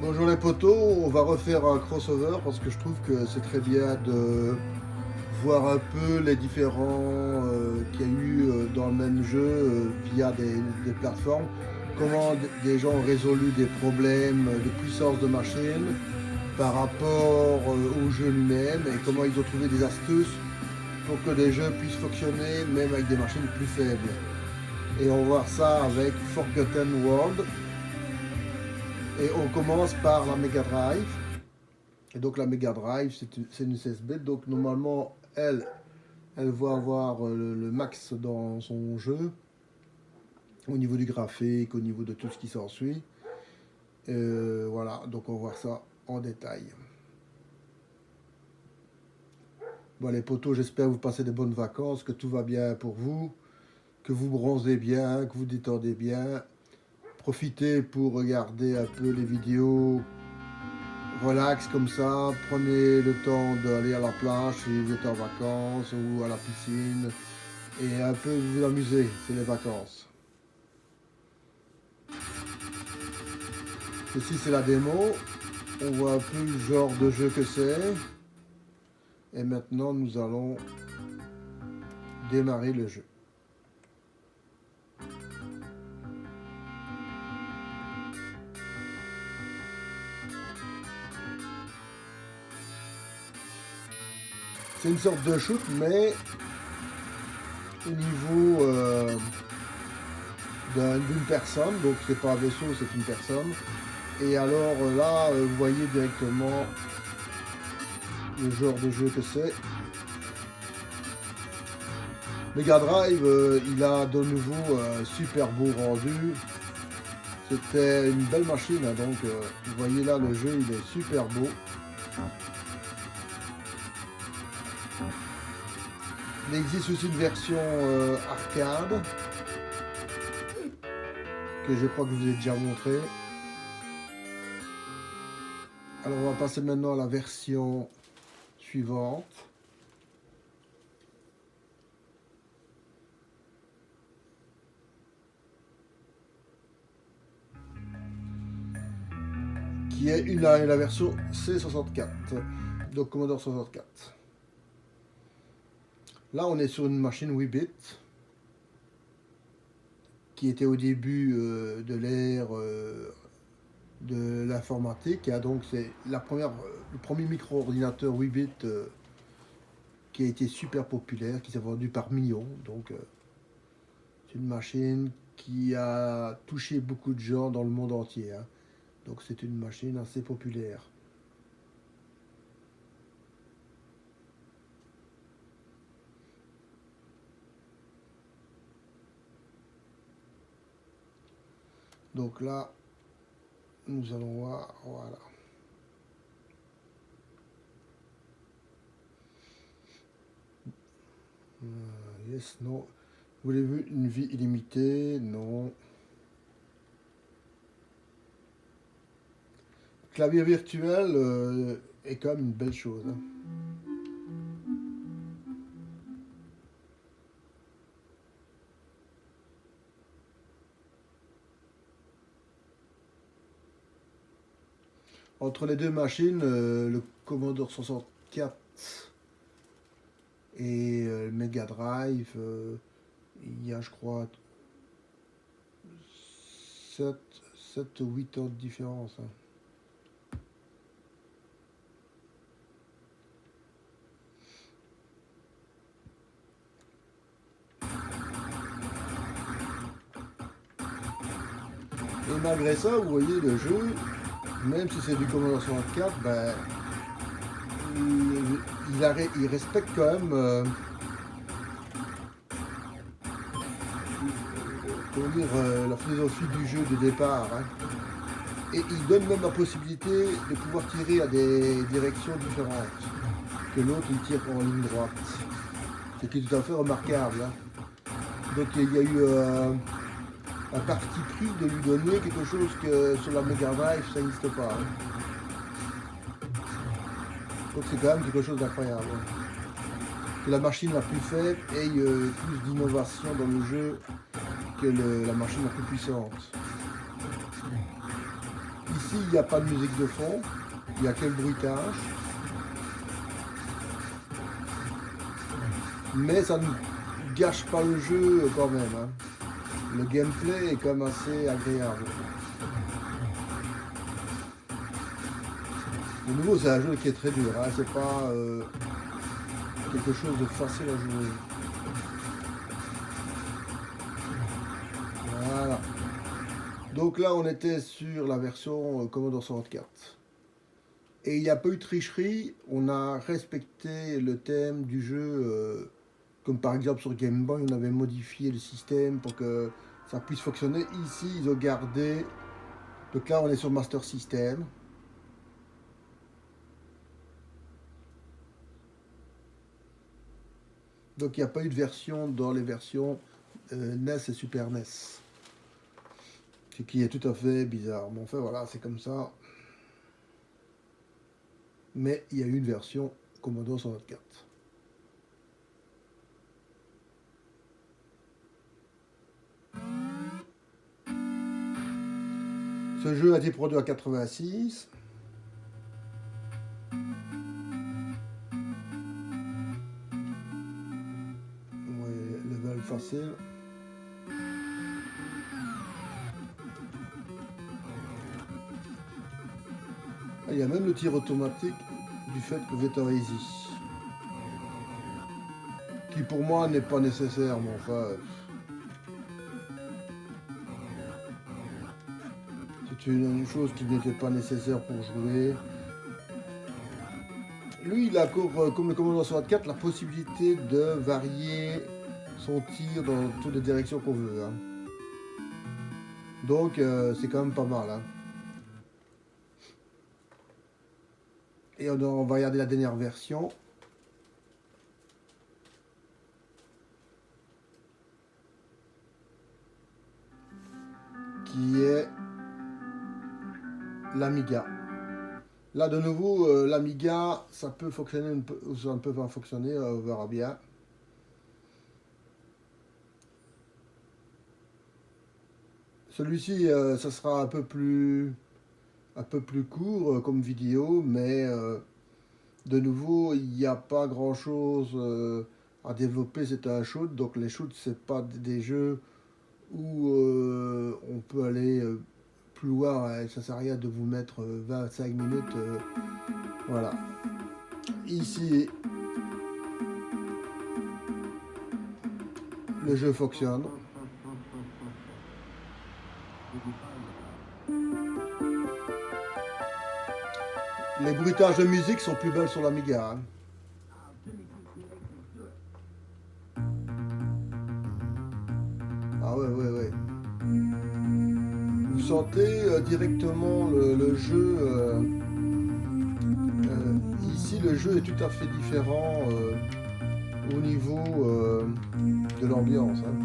Bonjour les potos, on va refaire un crossover parce que je trouve que c'est très bien de voir un peu les différents qu'il y a eu dans le même jeu via des plateformes. Comment des gens ont résolu des problèmes de puissance de machine par rapport au jeu lui-même et comment ils ont trouvé des astuces pour que les jeux puissent fonctionner même avec des machines plus faibles. Et on va voir ça avec Forgotten World. Et on commence par la Mega Drive. Et donc la Mega Drive, c'est une 16 bits. Donc normalement, elle va avoir le max dans son jeu, au niveau du graphique, au niveau de tout ce qui s'ensuit. Voilà, donc on va voir ça en détail. Bon les potos, j'espère que vous passez de bonnes vacances, que tout va bien pour vous, que vous bronzez bien, que vous détendez bien. Profitez pour regarder un peu les vidéos relax comme ça, prenez le temps d'aller à la plage si vous êtes en vacances ou à la piscine et un peu vous amuser, c'est les vacances. Ceci c'est la démo, on voit un peu le genre de jeu que c'est et maintenant nous allons démarrer le jeu. C'est une sorte de shoot mais au niveau d'une personne, donc c'est pas un vaisseau, c'est une personne. Et alors là, vous voyez directement le genre de jeu que c'est. Mega Drive, il a de nouveau un super beau rendu. C'était une belle machine, hein, donc vous voyez là le jeu, il est super beau. Il existe aussi une version arcade que je crois que je vous ai déjà montré. Alors on va passer maintenant à la version suivante. Qui est la version C64, donc Commodore 64. Là on est sur une machine 8 bits qui était au début de l'ère de l'informatique. Donc c'est le premier micro-ordinateur 8 bits qui a été super populaire, qui s'est vendu par millions. Donc c'est une machine qui a touché beaucoup de gens dans le monde entier. Hein. Donc c'est une machine assez populaire. Donc là, nous allons voir, voilà. Yes, non. Voulez-vous une vie illimitée? Non. Clavier virtuel est quand même une belle chose. Hein. Entre les deux machines, le Commodore 64 et le Mega Drive, il y a je crois 7 ou 8 ans de différence. Hein. Et malgré ça, vous voyez le jeu, même si c'est du Commodore 64, ben, il respecte quand même la philosophie du jeu de départ. Hein. Et il donne même la possibilité de pouvoir tirer à des directions différentes que l'autre il tire en ligne droite. Ce qui est tout à fait remarquable. Hein. Donc il y a eu un parti pris de lui donner quelque chose que sur la Mega Drive ça n'existe pas. Hein. Donc c'est quand même quelque chose d'incroyable. Hein. Que la machine la plus faible ait plus d'innovation dans le jeu que la machine la plus puissante. Ici, il n'y a pas de musique de fond, il n'y a que le bruitage. Mais ça ne gâche pas le jeu quand même. Hein. Le gameplay est quand même assez agréable. De nouveau, c'est un jeu qui est très dur. Hein. C'est pas quelque chose de facile à jouer. Voilà. Donc là, on était sur la version Commodore 64. Et il n'y a pas eu de tricherie. On a respecté le thème du jeu. Comme par exemple sur Game Boy, on avait modifié le système pour que ça puisse fonctionner. Ici, ils ont gardé. Donc là, on est sur Master System. Donc il n'y a pas eu de version dans les versions NES et Super NES. Ce qui est tout à fait bizarre. Bon, enfin voilà, c'est comme ça. Mais il y a eu une version Commodore 64. Ce jeu a été produit en 86. Ouais, level facile. Ah, il y a même le tir automatique du fait que vous êtes en easy. Qui pour moi n'est pas nécessaire, mais enfin... c'est une chose qui n'était pas nécessaire pour jouer. Lui, il a comme le Commodore 64 la possibilité de varier son tir dans toutes les directions qu'on veut. Hein. Donc c'est quand même pas mal. Hein. Et on va regarder la dernière version. Qui est l'Amiga. Là de nouveau, l'Amiga, ça peut fonctionner ou ça ne peut pas fonctionner, on verra bien. Celui-ci, ça sera un peu plus court comme vidéo, mais de nouveau, il n'y a pas grand-chose à développer. C'est un shoot, donc les shoots, c'est pas des jeux où on peut aller plus loin. Hein, ça sert à rien de vous mettre 25 minutes. Voilà. Ici, le jeu fonctionne. Les bruitages de musique sont plus belles sur l'Amiga. Hein. Ah ouais, ouais, ouais. Vous sentez directement le jeu. Ici, le jeu est tout à fait différent au niveau de l'ambiance. Hein.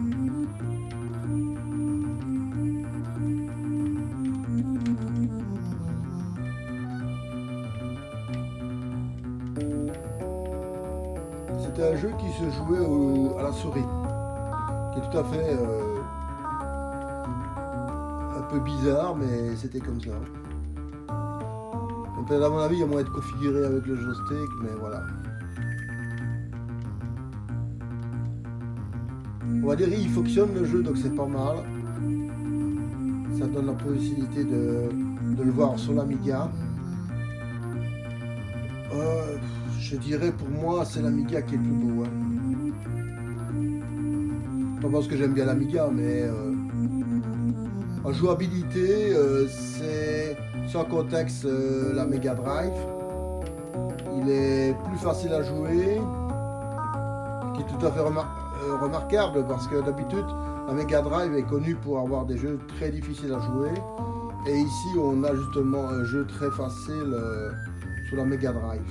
C'était un jeu qui se jouait à la souris, qui est tout à fait un peu bizarre, mais c'était comme ça. Donc, à mon avis, il y a moyen de configurer avec le joystick, mais voilà. On va dire il fonctionne le jeu, donc c'est pas mal. Ça donne la possibilité de le voir sur l'Amiga. Je dirais pour moi c'est l'Amiga qui est le plus beau. Hein. Pas parce que j'aime bien l'Amiga, mais en jouabilité, c'est sans contexte la Mega Drive. Il est plus facile à jouer, qui est tout à fait remarquable parce que d'habitude la Mega Drive est connue pour avoir des jeux très difficiles à jouer. Et ici on a justement un jeu très facile sur la Mega Drive.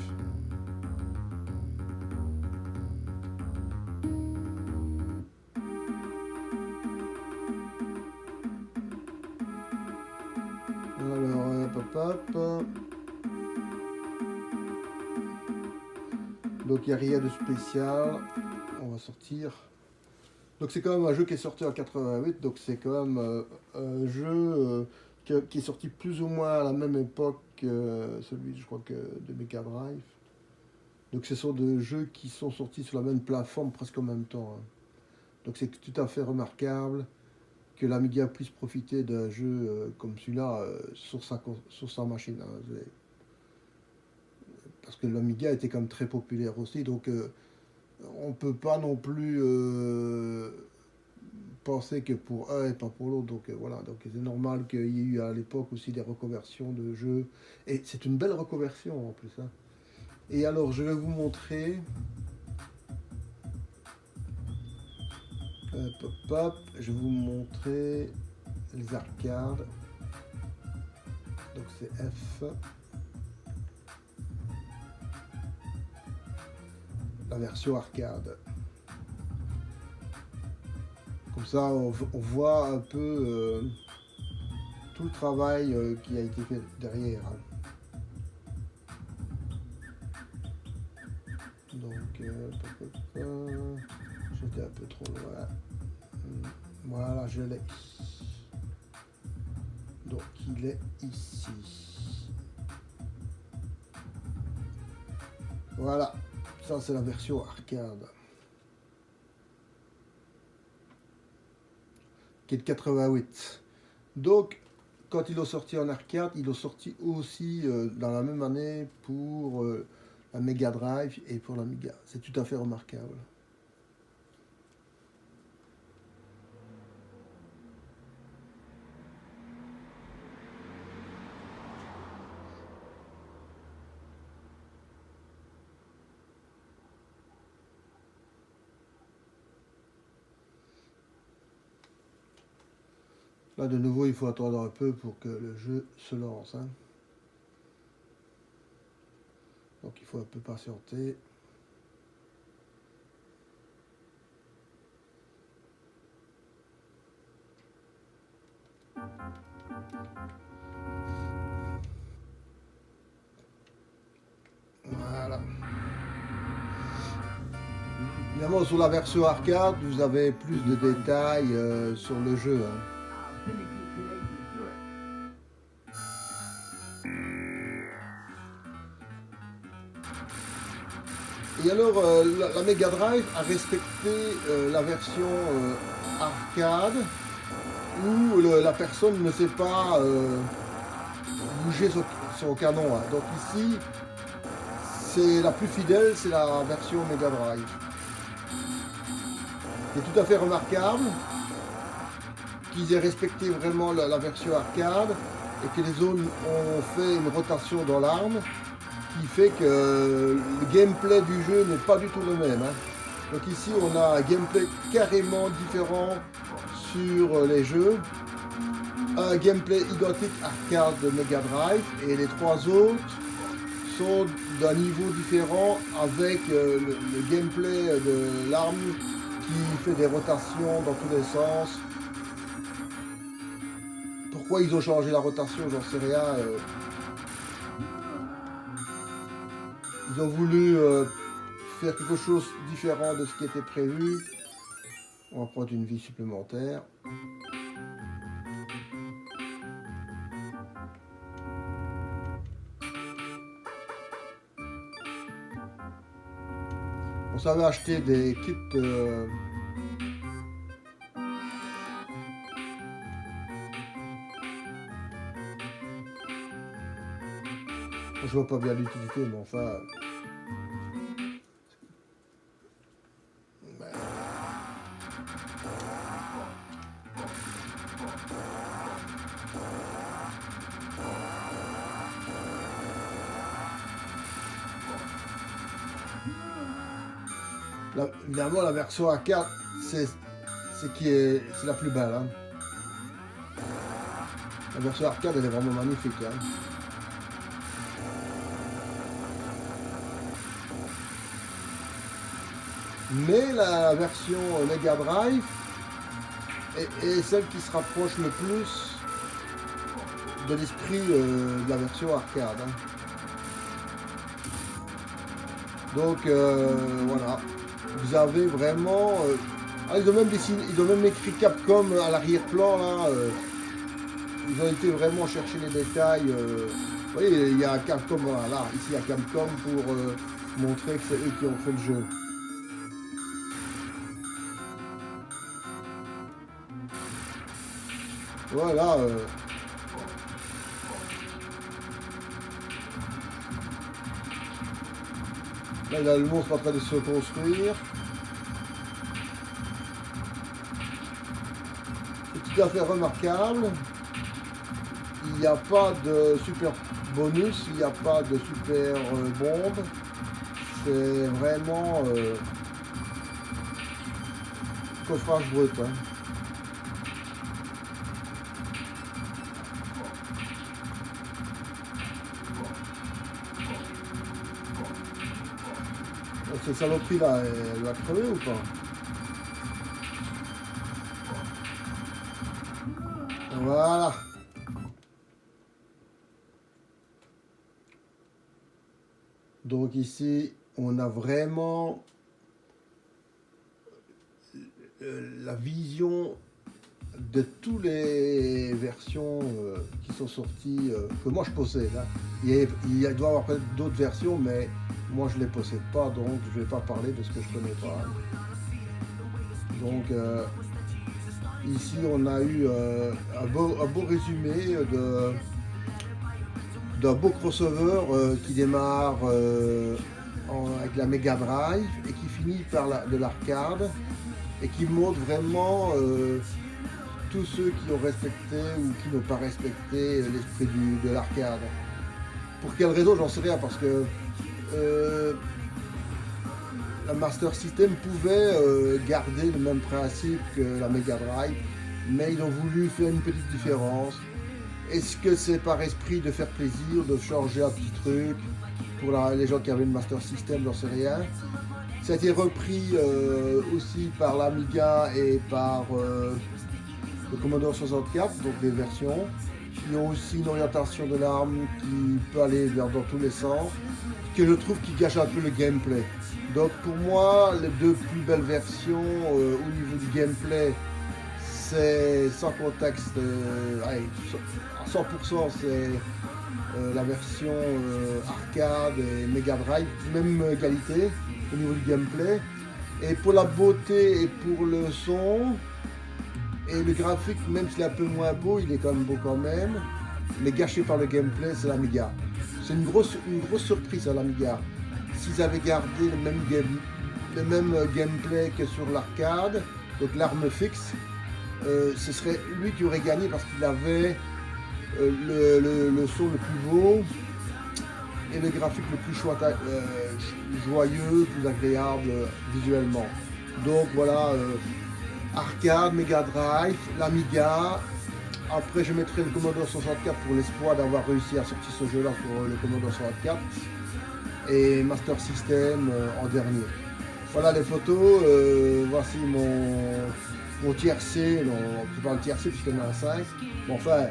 Donc il n'y a rien de spécial. On va sortir. Donc c'est quand même un jeu qui est sorti en 88. Donc c'est quand même un jeu qui est sorti plus ou moins à la même époque que celui, je crois, que de Mega Drive. Donc ce sont des jeux qui sont sortis sur la même plateforme presque en même temps, hein. Donc c'est tout à fait remarquable que l'Amiga puisse profiter d'un jeu comme celui-là sur sa machine, hein. Parce que l'Amiga était quand même très populaire aussi, donc on ne peut pas non plus penser que pour un et pas pour l'autre. Donc voilà, donc c'est normal qu'il y ait eu à l'époque aussi des reconversions de jeux. Et c'est une belle reconversion en plus, hein. Et alors je vais vous montrer. Pop, pop, je vais vous montrer les arcades. Donc c'est F. La version arcade. Comme ça, on voit un peu tout le travail qui a été fait derrière, hein. Donc, j'étais un peu trop loin. Voilà, je l'ai. Donc, il est ici. Voilà, ça c'est la version arcade. Qui est de 88. Donc, quand ils l'ont sorti en arcade, ils l'ont sorti aussi dans la même année pour la Mega Drive et pour l'Amiga. C'est tout à fait remarquable. Là, de nouveau, il faut attendre un peu pour que le jeu se lance, hein. Donc, il faut un peu patienter. Voilà. Évidemment, sur la version arcade, vous avez plus de détails sur le jeu, hein. Et alors, la Mega Drive a respecté la version arcade où la personne ne sait pas bouger son canon, hein. Donc ici, c'est la plus fidèle, c'est la version Mega Drive. C'est tout à fait remarquable qu'ils aient respecté vraiment la version arcade et que les zones ont fait une rotation dans l'arme qui fait que le gameplay du jeu n'est pas du tout le même, hein. Donc ici on a un gameplay carrément différent sur les jeux, un gameplay identique arcade de Mega Drive et les trois autres sont d'un niveau différent avec le gameplay de l'arme qui fait des rotations dans tous les sens. Pourquoi ils ont changé la rotation, j'en sais rien. Ils ont voulu faire quelque chose de différent de ce qui était prévu. On va prendre une vie supplémentaire. On savait acheter des kits je vois pas bien l'utilité, mais enfin. Évidemment, la version arcade, c'est la plus belle, hein. La version arcade, elle est vraiment magnifique, hein. Mais la version Mega Drive est celle qui se rapproche le plus de l'esprit de la version arcade, hein. Donc voilà, vous avez vraiment... ils ont même écrit Capcom à l'arrière-plan, là. ils ont été vraiment chercher les détails. Vous voyez, il y a Capcom, voilà, ici il y a Capcom pour montrer que c'est eux qui ont fait le jeu. Voilà. Là, il a le monstre en train de se construire. C'est tout à fait remarquable. Il n'y a pas de super bonus, il n'y a pas de super bombe. C'est vraiment coffrage brut. Hein. Cette saloperie là, elle va crever ou pas? Voilà. Donc ici, on a vraiment la vision de toutes les versions qui sont sorties, que moi je possède. Hein. Il doit y avoir peut-être d'autres versions, mais moi je ne les possède pas, donc je ne vais pas parler de ce que je connais pas. Donc ici on a eu un beau résumé d'un beau crossover qui démarre avec la Mega Drive et qui finit par de l'arcade et qui montre vraiment tous ceux qui ont respecté ou qui n'ont pas respecté l'esprit de l'arcade. Pour quelle raison, j'en sais rien, parce que la Master System pouvait garder le même principe que la Mega Drive, mais ils ont voulu faire une petite différence. Est-ce que c'est par esprit de faire plaisir, de changer un petit truc pour les gens qui avaient une Master System, j'en sais rien. Ça a été repris aussi par l'Amiga et par le Commodore 64, donc des versions qui ont aussi une orientation de l'arme qui peut aller dans tous les sens, que je trouve qui gâche un peu le gameplay. Donc pour moi, les deux plus belles versions au niveau du gameplay, c'est sans contexte, à 100% c'est la version arcade et Mega Drive, même qualité au niveau du gameplay. Et pour la beauté et pour le son et le graphique, même s'il est un peu moins beau, il est quand même beau quand même. Mais gâché par le gameplay, c'est l'Amiga. C'est une grosse surprise à l'Amiga. S'ils avaient gardé le même gameplay que sur l'arcade, donc l'arme fixe, ce serait lui qui aurait gagné parce qu'il avait le son le plus beau et le graphique le plus joyeux, plus agréable visuellement. Donc voilà, arcade, Mega Drive, l'Amiga. Après je mettrai le Commodore 64 pour l'espoir d'avoir réussi à sortir ce jeu là sur le Commodore 64 et Master System en dernier. Voilà les photos, voici mon tiercé, non c'est pas un tiercé puisqu'il y en a un 5, mais enfin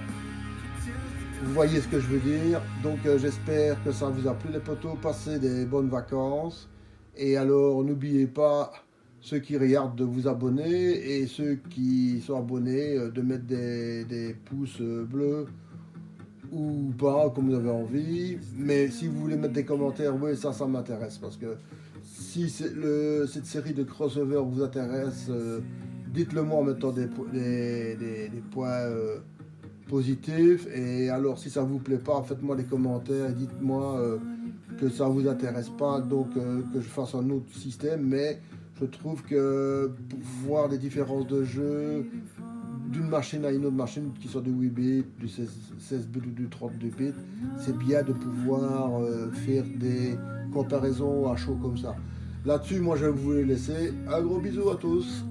vous voyez ce que je veux dire. Donc j'espère que ça vous a plu les potos, passez des bonnes vacances et alors n'oubliez pas ceux qui regardent de vous abonner et ceux qui sont abonnés de mettre des pouces bleus ou pas comme vous avez envie, mais si vous voulez mettre des commentaires, oui ça m'intéresse parce que si cette série de crossover vous intéresse, dites-le moi en mettant des points positifs et alors si ça vous plaît pas, faites-moi des commentaires et dites-moi que ça vous intéresse pas, donc que je fasse un autre système, mais je trouve que pour voir les différences de jeu d'une machine à une autre machine, qui soit du 8 bits, du 16 bits ou du 32 bits, c'est bien de pouvoir faire des comparaisons à chaud comme ça. Là-dessus, moi je vais vous laisser. Un gros bisou à tous.